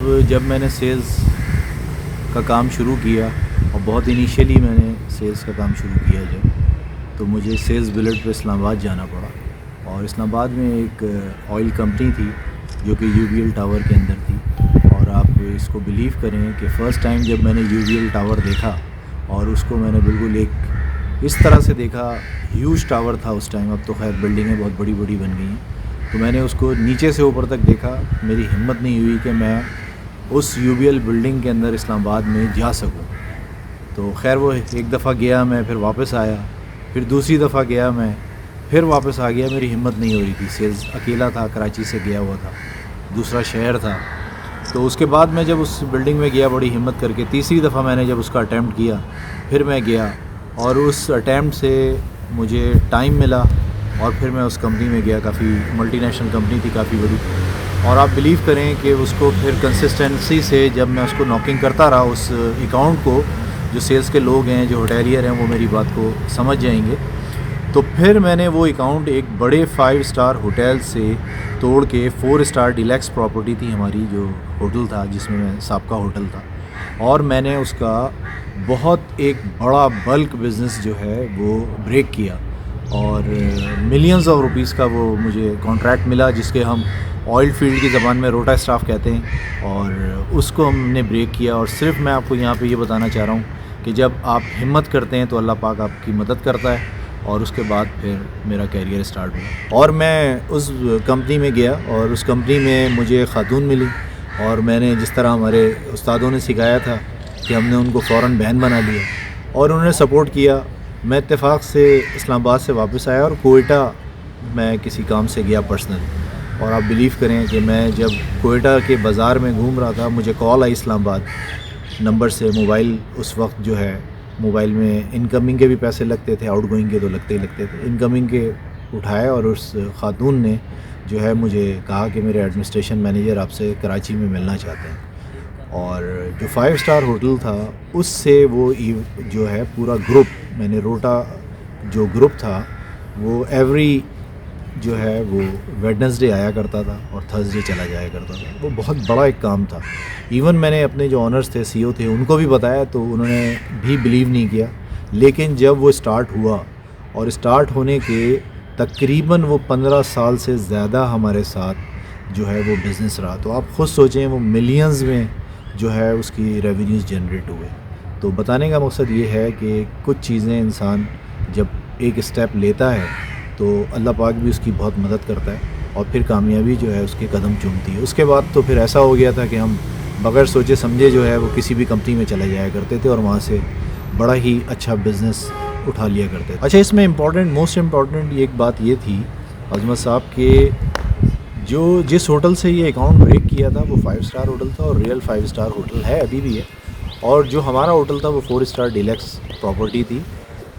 جب میں نے سیلز کا کام شروع کیا اور بہت انیشیلی میں نے سیلز کا کام شروع کیا تو مجھے سیلز بلٹ پہ اسلام آباد جانا پڑا. اور اسلام آباد میں ایک آئل کمپنی تھی جو کہ یو بی ایل ٹاور کے اندر تھی. اور آپ اس کو بلیو کریں کہ فرسٹ ٹائم جب میں نے یو بی ایل ٹاور دیکھا اور اس کو میں نے بالکل ایک اس طرح سے دیکھا، ہیوج ٹاور تھا اس ٹائم. اب تو خیر بلڈنگیں بہت بڑی بڑی بن گئی ہیں. تو میں نے اس کو نیچے سے اوپر تک دیکھا. میری ہمت نہیں ہوئی کہ میں اس یو بی ایل بلڈنگ کے اندر اسلام آباد میں جا سکوں. تو خیر وہ ایک دفعہ گیا میں، پھر واپس آیا، پھر دوسری دفعہ گیا میں، پھر واپس آ گیا. میری ہمت نہیں ہو رہی تھی. سیلز اکیلا تھا، کراچی سے گیا ہوا تھا، دوسرا شہر تھا. تو اس کے بعد میں جب اس بلڈنگ میں گیا بڑی ہمت کر کے، تیسری دفعہ میں نے جب اس کا اٹیمپٹ کیا، پھر میں گیا اور اس اٹیمپٹ سے مجھے ٹائم ملا اور پھر میں اس کمپنی میں گیا. کافی ملٹی نیشنل کمپنی تھی، کافی بڑی. اور آپ بلیو کریں کہ اس کو پھر کنسسٹنسی سے جب میں اس کو ناکنگ کرتا رہا اس اکاؤنٹ کو، جو سیلز کے لوگ ہیں، جو ہوٹیلیئر ہیں، وہ میری بات کو سمجھ جائیں گے. تو پھر میں نے وہ اکاؤنٹ ایک بڑے 5 اسٹار ہوٹل سے توڑ کے 4 اسٹار ڈیلیکس پراپرٹی تھی ہماری، جو ہوٹل تھا جس میں سابقہ ہوٹل تھا، اور میں نے اس کا بہت ایک بڑا بلک بزنس جو ہے وہ بریک کیا. اور ملینز آف روپیز کا وہ مجھے کانٹریکٹ ملا، جس کے ہم آئل فیلڈ کی زبان میں روٹا اسٹاف کہتے ہیں. اور اس کو ہم نے بریک کیا. اور صرف میں آپ کو یہاں پہ یہ بتانا چاہ رہا ہوں کہ جب آپ ہمت کرتے ہیں تو اللہ پاک آپ کی مدد کرتا ہے. اور اس کے بعد پھر میرا کیریئر اسٹارٹ ہوا اور میں اس کمپنی میں گیا. اور اس کمپنی میں مجھے خاتون ملی، اور میں نے جس طرح ہمارے استادوں نے سکھایا تھا کہ ہم نے ان کو فوراً بہن بنا لیا اور انہوں نے سپورٹ کیا. میں اتفاق سے اسلام آباد سے واپس آیا اور کوئٹہ میں کسی کام سے گیا پرسنل. اور آپ بلیو کریں کہ میں جب کوئٹہ کے بازار میں گھوم رہا تھا، مجھے کال آئی اسلام آباد نمبر سے. موبائل اس وقت جو ہے، موبائل میں انکمنگ کے بھی پیسے لگتے تھے، آؤٹ گوئنگ کے تو لگتے ہی لگتے تھے. انکمنگ کے اٹھائے اور اس خاتون نے جو ہے مجھے کہا کہ میرے ایڈمنسٹریشن مینیجر آپ سے کراچی میں ملنا چاہتے ہیں. اور جو 5 اسٹار ہوٹل تھا اس سے وہ جو ہے پورا گروپ، میں نے روٹا جو گروپ تھا وہ ایوری جو ہے وہ ویڈنسڈے آیا کرتا تھا اور تھرسڈے چلا جایا کرتا تھا. وہ بہت بڑا ایک کام تھا. ایون میں نے اپنے جو آنرز تھے، سی او تھے، ان کو بھی بتایا تو انہوں نے بھی بلیو نہیں کیا. لیکن جب وہ اسٹارٹ ہوا اور اسٹارٹ ہونے کے تقریباً وہ 15 سال سے زیادہ ہمارے ساتھ جو ہے وہ بزنس رہا. تو آپ خود سوچیں وہ ملینز میں جو ہے اس کی ریونیوز جنریٹ ہوئے. تو بتانے کا مقصد یہ ہے کہ کچھ چیزیں انسان جب ایک اسٹیپ لیتا ہے تو اللہ پاک بھی اس کی بہت مدد کرتا ہے اور پھر کامیابی جو ہے اس کے قدم چومتی ہے. اس کے بعد تو پھر ایسا ہو گیا تھا کہ ہم بغیر سوچے سمجھے جو ہے وہ کسی بھی کمپنی میں چلے جایا کرتے تھے اور وہاں سے بڑا ہی اچھا بزنس اٹھا لیا کرتے تھے. اچھا، اس میں موسٹ امپورٹنٹ ایک بات یہ تھی عظمت صاحب کہ جس ہوٹل سے یہ اکاؤنٹ بریک کیا تھا وہ 5 اسٹار ہوٹل تھا اور ریئل 5 اسٹار ہوٹل ہے، ابھی بھی ہے. اور جو ہمارا ہوٹل تھا وہ 4 اسٹار ڈیلیکس پراپرٹی تھی.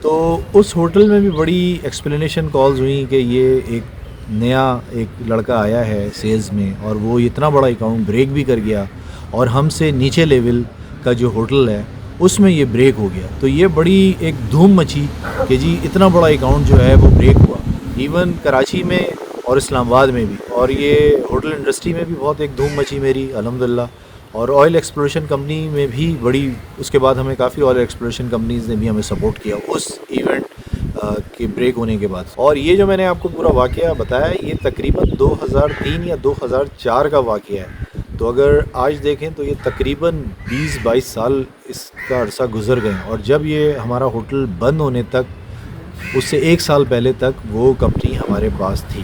تو اس ہوٹل میں بھی بڑی ایکسپلینیشن کالز ہوئیں کہ یہ ایک لڑکا آیا ہے سیلز میں اور وہ اتنا بڑا اکاؤنٹ بریک بھی کر گیا، اور ہم سے نیچے لیول کا جو ہوٹل ہے اس میں یہ بریک ہو گیا. تو یہ بڑی ایک دھوم مچی کہ جی اتنا بڑا اکاؤنٹ جو ہے وہ بریک ہوا. ایون کراچی میں اور اسلام آباد میں بھی، اور یہ ہوٹل انڈسٹری میں بھی بہت ایک دھوم مچی میری الحمدللہ. اور آئل ایکسپلوریشن کمپنی میں بھی بڑی، اس کے بعد ہمیں کافی آئل ایکسپلوریشن کمپنیز نے بھی ہمیں سپورٹ کیا اس ایونٹ کے بریک ہونے کے بعد. اور یہ جو میں نے آپ کو پورا واقعہ بتایا یہ تقریباً 2003 یا 2004 کا واقعہ ہے. تو اگر آج دیکھیں تو یہ تقریباً 20-22 سال اس کا عرصہ گزر گئے. اور جب یہ ہمارا ہوٹل بند ہونے تک، اس سے 1 سال پہلے تک وہ کمپنی ہمارے پاس تھی.